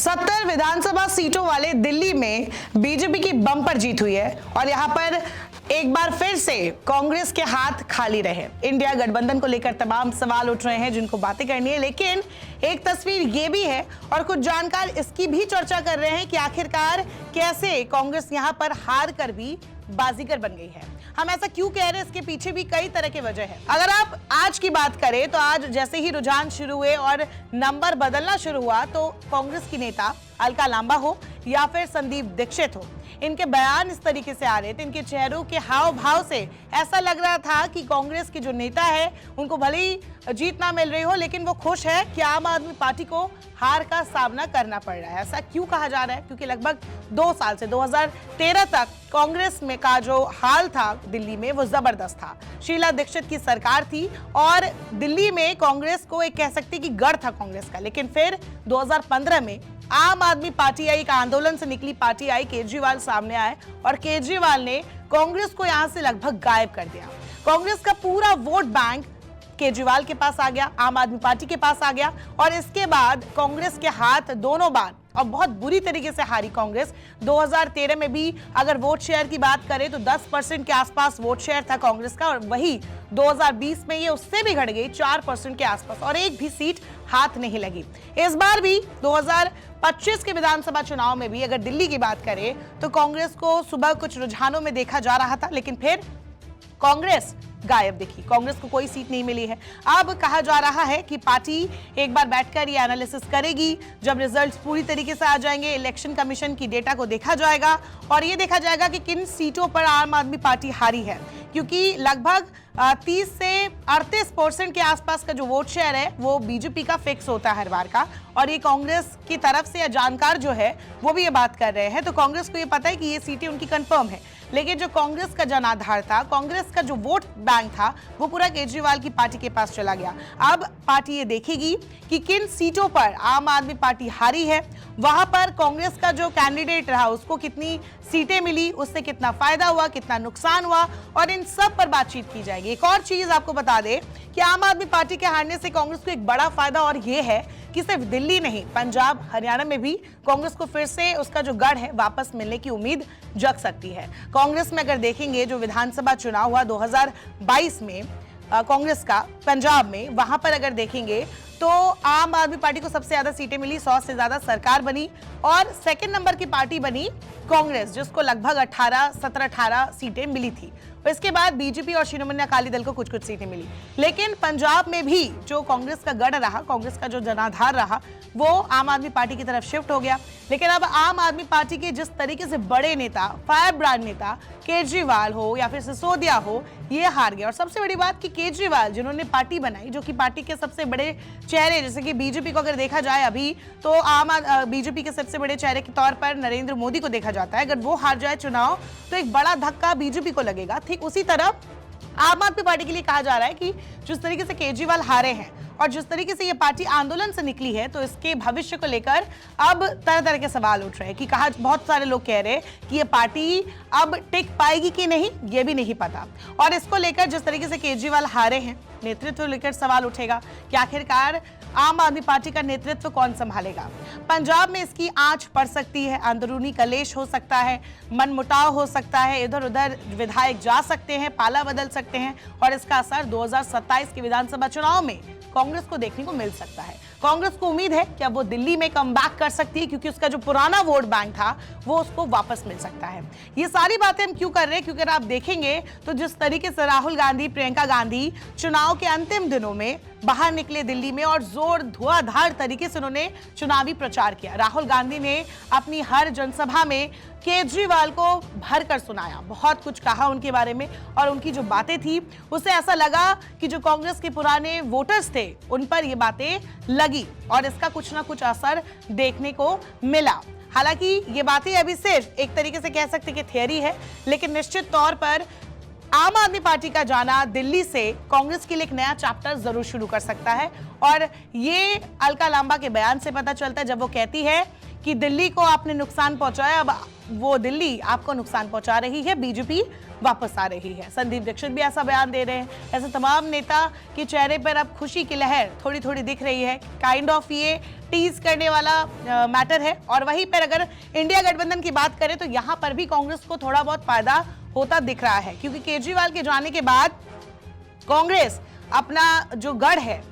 70 विधानसभा सीटों वाले दिल्ली में बीजेपी की बम्पर जीत हुई है और यहां पर एक बार फिर से कांग्रेस के हाथ खाली रहे। इंडिया गठबंधन को लेकर तमाम सवाल उठ रहे हैं जिनको बातें करनी है, लेकिन एक तस्वीर ये भी है और कुछ जानकार इसकी भी चर्चा कर रहे हैं कि आखिरकार कैसे कांग्रेस यहां पर हार कर भी बाजीगर बन गई है। हम ऐसा क्यों कह रहे हैं, इसके पीछे भी कई तरह के वजह है। अगर आप आज की बात करें तो आज जैसे ही रुझान शुरू हुए और नंबर बदलना शुरू हुआ तो कांग्रेस की नेता अलका लांबा हो या फिर संदीप दीक्षित हो, इनके बयान इस तरीके से आ रहे थे, इनके चेहरों के हाव भाव से ऐसा लग रहा था कि कांग्रेस के जो नेता है उनको भले ही जीत ना मिल रही हो लेकिन वो खुश है कि आम आदमी पार्टी को हार का सामना करना पड़ रहा है। ऐसा क्यों कहा जा रहा है? क्योंकि लगभग 2 साल से 2013 तक कांग्रेस में का जो हाल था दिल्ली में वो जबरदस्त था। शीला दीक्षित की सरकार थी और दिल्ली में कांग्रेस को एक कह सकते कि गढ़ था कांग्रेस का, लेकिन फिर 2015 में आम आदमी पार्टी आई, एक आंदोलन से निकली पार्टी आई, केजरीवाल सामने आए और केजरीवाल ने कांग्रेस को यहां से लगभग गायब कर दिया। कांग्रेस का पूरा वोट बैंक केजरीवाल के पास आ गया, आम आदमी पार्टी के पास आ गया और इसके बाद कांग्रेस के हाथ दोनों बार और बहुत बुरी तरीके से हारी कांग्रेस। 2013 में भी अगर वोट शेयर की बात करें तो 10% के आसपास वोट शेयर था कांग्रेस का और वही 2020 में ये उससे भी घट गई 4% के आसपास और एक भी सीट हाथ नहीं लगी। इस बार भी 2025 के विधानसभा चुनाव में भी अगर दिल्ली की बात करें तो कांग्रेस को सुबह कुछ रुझानों में देखा जा रहा था, लेकिन फिर कांग्रेस गायब दिखी, कांग्रेस को कोई सीट नहीं मिली है। अब कहा जा रहा है कि पार्टी एक बार बैठकर ये एनालिसिस करेगी, जब रिजल्ट्स पूरी तरीके से आ जाएंगे, इलेक्शन कमीशन की डेटा को देखा जाएगा और ये देखा जाएगा कि किन सीटों पर आम आदमी पार्टी हारी है, क्योंकि लगभग 30 से 38% के आसपास का जो वोट शेयर है वो बीजेपी का फिक्स होता है हर बार का और ये कांग्रेस की तरफ से या जानकार जो है वो भी ये बात कर रहे हैं। तो कांग्रेस को ये पता है कि ये सीटें उनकी कंफर्म है, लेकिन जो कांग्रेस का जनाधार था, कांग्रेस का जो वोट बैंक था वो पूरा केजरीवाल की पार्टी के पास चला गया। अब पार्टी ये देखेगी कि किन सीटों पर आम आदमी पार्टी हारी है, वहां पर कांग्रेस का जो कैंडिडेट रहा उसको कितनी सीटें मिली, उससे कितना फायदा हुआ, कितना नुकसान हुआ और इन सब पर बातचीत की जाएगी। एक और चीज आपको बता दें कि आम आदमी पार्टी के हारने से कांग्रेस को एक बड़ा फायदा और ये है कि सिर्फ दिल्ली नहीं, पंजाब हरियाणा में भी कांग्रेस को फिर से उसका जो गढ़ है वापस मिलने की उम्मीद जग सकती है। कांग्रेस में अगर देखेंगे जो विधानसभा चुनाव हुआ 2022 में कांग्रेस का पंजाब में, वहां पर अगर देखेंगे तो आम आदमी पार्टी को सबसे ज्यादा सीटें मिली, 100 से ज्यादा सरकार बनी और सेकंड नंबर की पार्टी बनी कांग्रेस, जिसको लगभग 17-18 सीटें मिली थी। इसके बाद बीजेपी और शिरोमणि अकाली दल को कुछ कुछ सीटें मिली, लेकिन पंजाब में भी जो कांग्रेस का गढ़ रहा, कांग्रेस का जो जनाधार रहा, वो आम आदमी पार्टी की तरफ शिफ्ट हो गया। लेकिन अब आम आदमी पार्टी के जिस तरीके से बड़े नेता, फायर ब्रांड नेता केजरीवाल हो या फिर सिसोदिया हो, ये हार गया। और सबसे बड़ी बात कि केजरीवाल जिन्होंने पार्टी बनाई, जो कि पार्टी के सबसे बड़े चेहरे, जैसे कि बीजेपी को अगर देखा जाए अभी तो बीजेपी के सबसे बड़े चेहरे के तौर पर नरेंद्र मोदी को देखा जाता है। अगर वो हार जाए चुनाव तो एक बड़ा धक्का बीजेपी को लगेगा। ठीक उसी तरह आम आदमी पार्टी के लिए कहा जा रहा है कि जिस तरीके से केजरीवाल हारे हैं और जिस तरीके से ये पार्टी आंदोलन से निकली है तो इसके भविष्य को लेकर अब तरह तरह के सवाल उठ रहे हैं कि कहा बहुत सारे लोग कह रहे हैं कि ये पार्टी अब टिक पाएगी कि नहीं, ये भी नहीं पता। और इसको लेकर जिस तरीके से केजरीवाल हारे हैं, नेतृत्व लेकर सवाल उठेगा कि आखिरकार आम आदमी पार्टी का नेतृत्व कौन संभालेगा। पंजाब में इसकी आंच पड़ सकती है, अंदरूनी कलेश हो सकता है, मनमुटाव हो सकता है, इधर उधर विधायक जा सकते हैं, पाला बदल सकते हैं और इसका असर 2027 के विधानसभा चुनाव में कांग्रेस को देखने को मिल सकता है। कांग्रेस को उम्मीद है कि अब वो दिल्ली में कमबैक कर सकती है, क्योंकि उसका जो पुराना वोट बैंक था वो उसको वापस मिल सकता है। ये सारी बातें हम क्यों कर रहे हैं? क्योंकि अगर आप देखेंगे तो जिस तरीके से राहुल गांधी, प्रियंका गांधी चुनाव के अंतिम दिनों में बाहर निकले दिल्ली में और जोर धुआंधार तरीके से उन्होंने चुनावी प्रचार किया। राहुल गांधी ने अपनी हर जनसभा में केजरीवाल को भरकर सुनाया, बहुत कुछ कहा उनके बारे में और उनकी जो बातें थी उससे ऐसा लगा कि जो कांग्रेस के पुराने वोटर्स थे उन पर ये बातें लगी और इसका कुछ ना कुछ असर देखने को मिला। हालांकि ये बातें अभी सिर्फ एक तरीके से कह सकते कि थियरी है, लेकिन निश्चित तौर पर आम आदमी पार्टी का जाना दिल्ली से कांग्रेस के लिए एक नया चैप्टर जरूर शुरू कर सकता है और ये अलका लांबा के बयान से पता चलता है, जब वो कहती है कि दिल्ली को आपने नुकसान पहुंचाया, अब वो दिल्ली आपको नुकसान पहुंचा रही है, बीजेपी वापस आ रही है। संदीप दीक्षित भी ऐसा बयान दे रहे हैं। ऐसे तमाम नेता के चेहरे पर अब खुशी की लहर थोड़ी थोड़ी दिख रही है। काइंड ऑफ ये टीज करने वाला मैटर है। और वहीं पर अगर इंडिया गठबंधन की बात करें तो यहां पर भी कांग्रेस को थोड़ा बहुत फायदा होता दिख रहा है, क्योंकि केजरीवाल के जाने के बाद कांग्रेस अपना जो गढ़ है,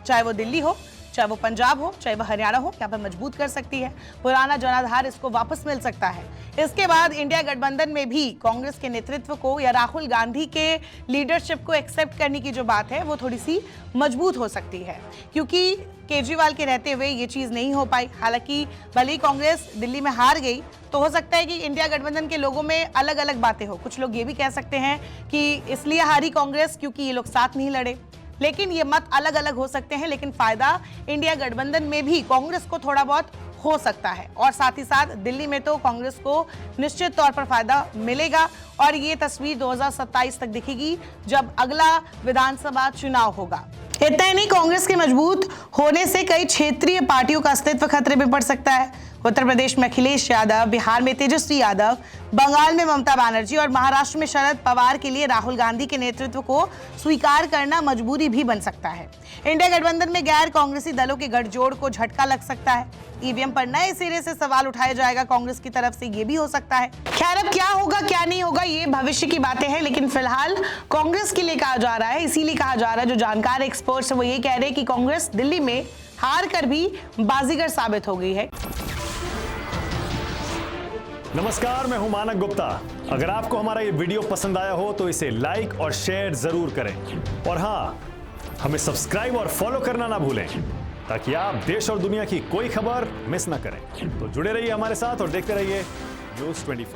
चाहे वो दिल्ली हो, चाहे वो पंजाब हो, चाहे वो हरियाणा हो, यहाँ पर मजबूत कर सकती है। पुराना जनाधार इसको वापस मिल सकता है। इसके बाद इंडिया गठबंधन में भी कांग्रेस के नेतृत्व को या राहुल गांधी के लीडरशिप को एक्सेप्ट करने की जो बात है वो थोड़ी सी मजबूत हो सकती है, क्योंकि केजरीवाल के रहते हुए ये चीज नहीं हो पाई। हालांकि भले ही कांग्रेस दिल्ली में हार गई तो हो सकता है कि इंडिया गठबंधन के लोगों में अलग अलग बातें हो। कुछ लोग ये भी कह सकते हैं कि इसलिए हारी कांग्रेस क्योंकि ये लोग साथ नहीं लड़े, लेकिन ये मत अलग अलग हो सकते हैं। लेकिन फायदा इंडिया गठबंधन में भी कांग्रेस को थोड़ा बहुत हो सकता है, और साथ ही साथ दिल्ली में तो कांग्रेस को निश्चित तौर पर फायदा मिलेगा। और ये तस्वीर 2027 तक दिखेगी जब अगला विधानसभा चुनाव होगा। इतना ही नहीं, कांग्रेस के मजबूत होने से कई क्षेत्रीय पार्टियों का अस्तित्व खतरे में पड़ सकता है। उत्तर प्रदेश में अखिलेश यादव, बिहार में तेजस्वी यादव, बंगाल में ममता बनर्जी और महाराष्ट्र में शरद पवार के लिए राहुल गांधी के नेतृत्व को स्वीकार करना मजबूरी भी बन सकता है। इंडिया गठबंधन में गैर कांग्रेसी दलों के गठजोड़ को झटका लग सकता है। ईवीएम पर नए सिरे से सवाल उठाया जाएगा कांग्रेस की तरफ से, ये भी हो सकता है। खैर, अब क्या होगा क्या नहीं होगा ये भविष्य की बातें हैं, लेकिन फिलहाल कांग्रेस के लिए कहा जा रहा है, इसीलिए कहा जा रहा है, जो जानकार एक्सपर्ट्स वो ये कह रहे हैं कि कांग्रेस दिल्ली में हार कर भी बाजीगर साबित हो गई है। नमस्कार, मैं हूं मानक गुप्ता। अगर आपको हमारा ये वीडियो पसंद आया हो तो इसे लाइक और शेयर जरूर करें, और हाँ, हमें सब्सक्राइब और फॉलो करना ना भूलें ताकि आप देश और दुनिया की कोई खबर मिस ना करें। तो जुड़े रहिए हमारे साथ और देखते रहिए न्यूज़ 24।